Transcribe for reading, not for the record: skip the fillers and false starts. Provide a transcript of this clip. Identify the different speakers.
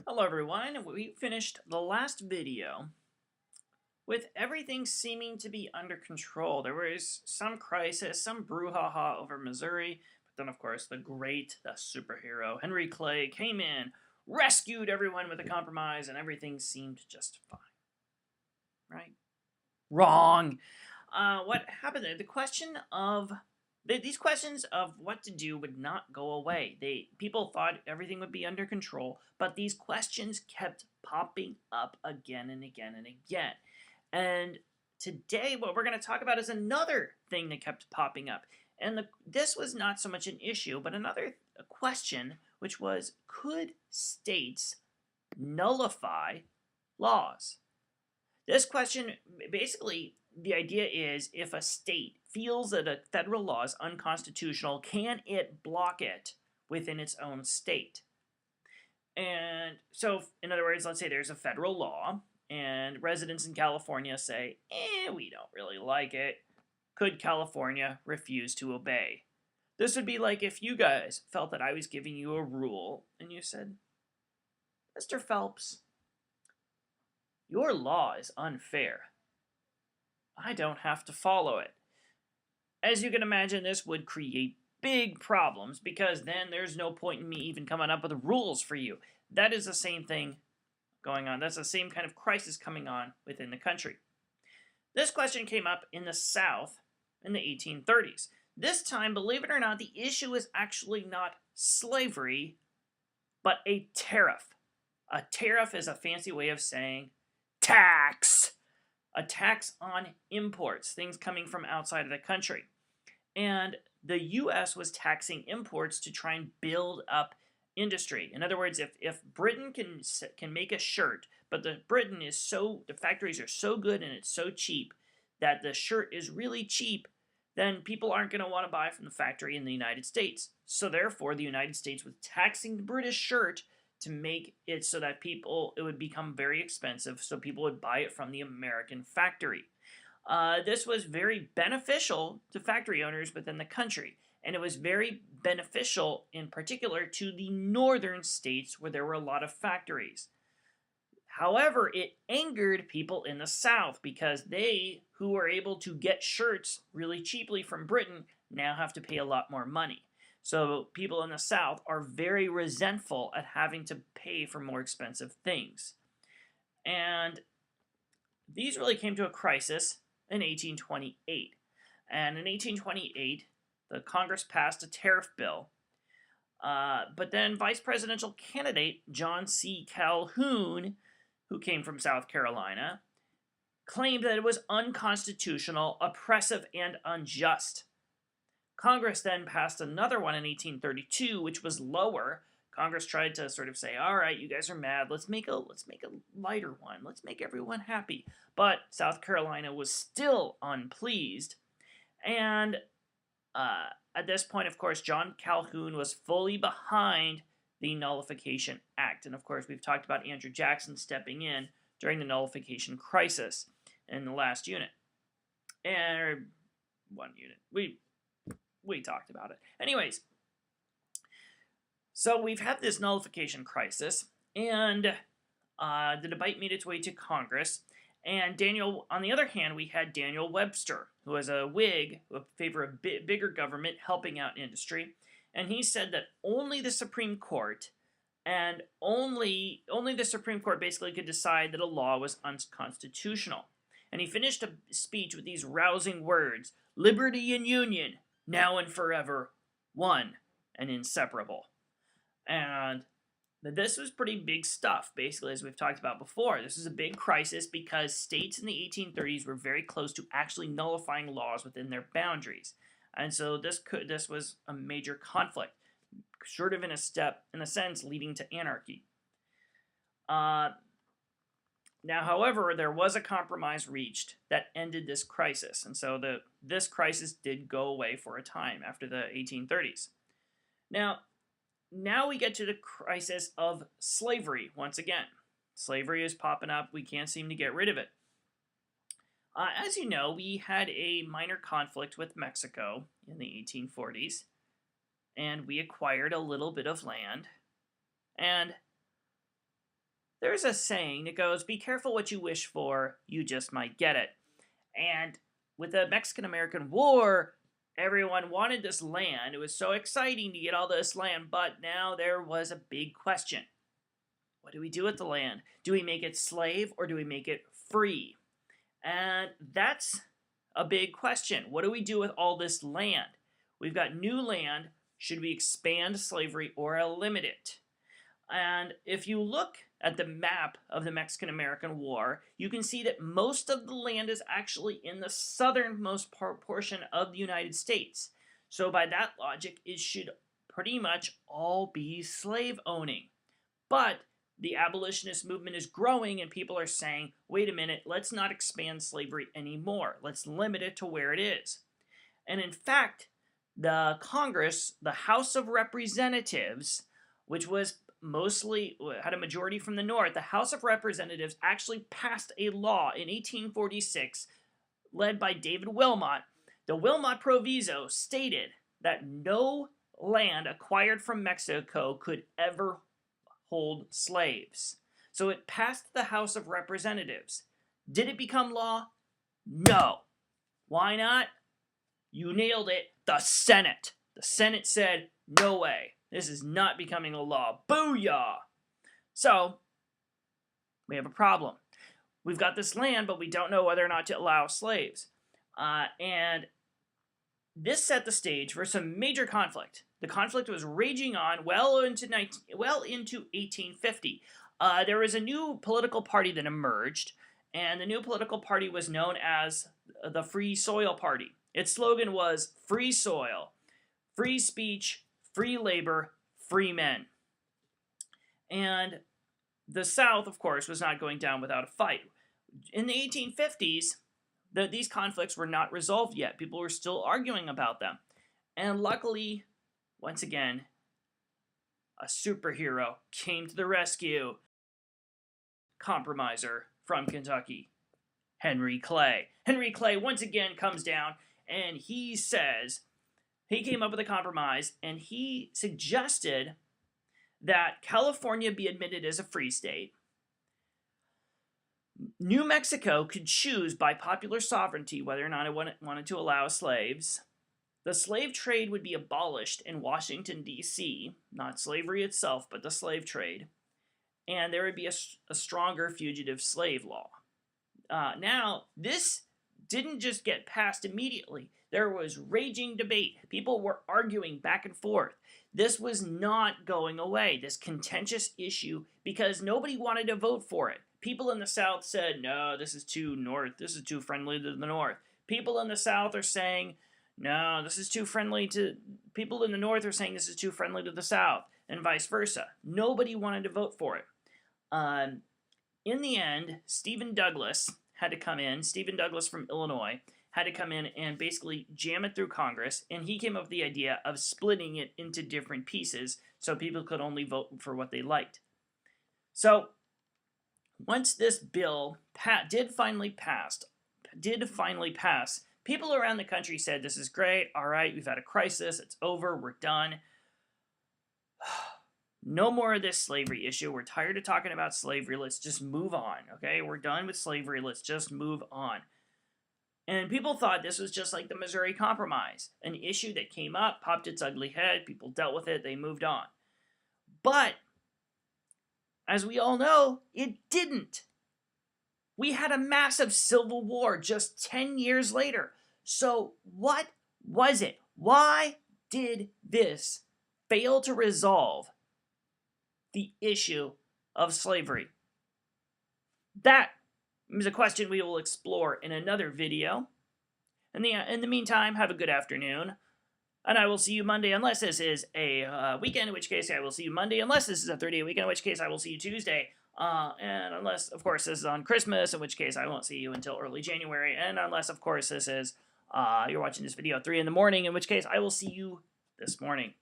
Speaker 1: Hello everyone, we finished the last video with everything seeming to be under control. There was some crisis, some brouhaha over Missouri, but then of course the superhero Henry Clay came in, rescued everyone with a compromise, and everything seemed just fine. Right? Wrong. What happened there? These questions of what to do would not go away. People thought everything would be under control, but these questions kept popping up again and again and again. And today, what we're going to talk about is another thing that kept popping up. And this was not so much an issue, but another question, which was, could states nullify laws? This question, basically, the idea is if a state feels that a federal law is unconstitutional, can it block it within its own state? And so, in other words, let's say there's a federal law, and residents in California say, we don't really like it. Could California refuse to obey? This would be like if you guys felt that I was giving you a rule, and you said, Mr. Phelps, your law is unfair. I don't have to follow it. As you can imagine, this would create big problems because then there's no point in me even coming up with rules for you. That is the same thing going on. That's the same kind of crisis coming on within the country. This question came up in the South in the 1830s. This time, believe it or not, the issue is actually not slavery, but a tariff. A tariff is a fancy way of saying tax. A tax on imports, things coming from outside of the country. And the U.S. was taxing imports to try and build up industry. In other words, if Britain can make a shirt, but the factories are so good and it's so cheap that the shirt is really cheap, then people aren't going to want to buy from the factory in the United States. So therefore, the United States was taxing the British shirt to make it so that it would become very expensive, so people would buy it from the American factory. This was very beneficial to factory owners within the country, and it was very beneficial in particular to the northern states where there were a lot of factories. However, it angered people in the South because they, who were able to get shirts really cheaply from Britain, now have to pay a lot more money. So people in the South are very resentful at having to pay for more expensive things. And these really came to a crisis in 1828. And in 1828, the Congress passed a tariff bill. But then vice presidential candidate John C. Calhoun, who came from South Carolina, claimed that it was unconstitutional, oppressive, and unjust. Congress then passed another one in 1832, which was lower. Congress tried to sort of say, all right, you guys are mad. Let's make a lighter one. Let's make everyone happy. But South Carolina was still unpleased. And at this point, of course, John Calhoun was fully behind the Nullification Act. And of course, we've talked about Andrew Jackson stepping in during the Nullification crisis in the last unit. And one unit. We talked about it. Anyways, so we've had this nullification crisis, and the debate made its way to Congress. And on the other hand, we had Daniel Webster, who was a Whig who favored a bigger government helping out industry. And he said that only the Supreme Court and only the Supreme Court basically could decide that a law was unconstitutional. And he finished a speech with these rousing words: liberty and union, now and forever, one and inseparable. And this was pretty big stuff, basically, as we've talked about before. This is a big crisis because states in the 1830s were very close to actually nullifying laws within their boundaries. And so this was a major conflict, sort of in a sense, leading to anarchy. Now, however, there was a compromise reached that ended this crisis, and so this crisis did go away for a time after the 1830s. Now we get to the crisis of slavery once again. Slavery is popping up. We can't seem to get rid of it. As you know, we had a minor conflict with Mexico in the 1840s, and we acquired a little bit of land. And there's a saying that goes, be careful what you wish for, you just might get it. And with the Mexican-American War, everyone wanted this land. It was so exciting to get all this land, but now there was a big question. What do we do with the land? Do we make it slave or do we make it free? And that's a big question. What do we do with all this land? We've got new land. Should we expand slavery or limit it? And if you look at the map of the Mexican-American War, you can see that most of the land is actually in the southernmost portion of the United States. So by that logic, it should pretty much all be slave owning. But the abolitionist movement is growing and people are saying, wait a minute, let's not expand slavery anymore. Let's limit it to where it is. And in fact, the Congress, the House of Representatives, which was mostly had a majority from the North, the House of Representatives actually passed a law in 1846 led by David Wilmot. The Wilmot Proviso stated that no land acquired from Mexico could ever hold slaves. So it passed the House of Representatives. Did it become law? No. Why not? You nailed it. The Senate. The Senate said, no way. This is not becoming a law. Booyah! So, we have a problem. We've got this land, but we don't know whether or not to allow slaves. And this set the stage for some major conflict. The conflict was raging on well into 1850. There was a new political party that emerged, and the new political party was known as the Free Soil Party. Its slogan was free soil, free speech, free labor, free men. And the South, of course, was not going down without a fight. In the 1850s, these conflicts were not resolved yet. People were still arguing about them. And luckily, once again, a superhero came to the rescue. Compromiser from Kentucky, Henry Clay. Henry Clay once again comes down and he says, he came up with a compromise and he suggested that California be admitted as a free state. New Mexico could choose by popular sovereignty whether or not it wanted to allow slaves. The slave trade would be abolished in Washington, D.C., not slavery itself, but the slave trade. And there would be a stronger fugitive slave law. Now, this didn't just get passed immediately. There was raging debate. People were arguing back and forth. This was not going away, this contentious issue, because nobody wanted to vote for it. People in the South said, no, this is too North. This is too friendly to the North. People in the South are saying, no, this is too friendly to... People in the North are saying this is too friendly to the South, and vice versa. Nobody wanted to vote for it. In the end, Stephen Douglas had to come in. Stephen Douglas from Illinois had to come in and basically jam it through Congress, and he came up with the idea of splitting it into different pieces so people could only vote for what they liked. So, once this bill did finally pass, people around the country said, this is great, all right, we've had a crisis, it's over, we're done. No more of this slavery issue. We're tired of talking about slavery. Let's just move on, okay? We're done with slavery. Let's just move on. And people thought this was just like the Missouri Compromise, an issue that came up, popped its ugly head, people dealt with it, they moved on. But, as we all know, it didn't. We had a massive civil war just 10 years later. So, what was it? Why did this fail to resolve the issue of slavery? That is a question we will explore in another video. In the meantime, have a good afternoon. And I will see you Monday, unless this is a weekend, in which case I will see you Monday. Unless this is a 30-day weekend, in which case I will see you Tuesday. And unless, of course, this is on Christmas, in which case I won't see you until early January. And unless, of course, this is, you're watching this video at 3 in the morning, in which case I will see you this morning.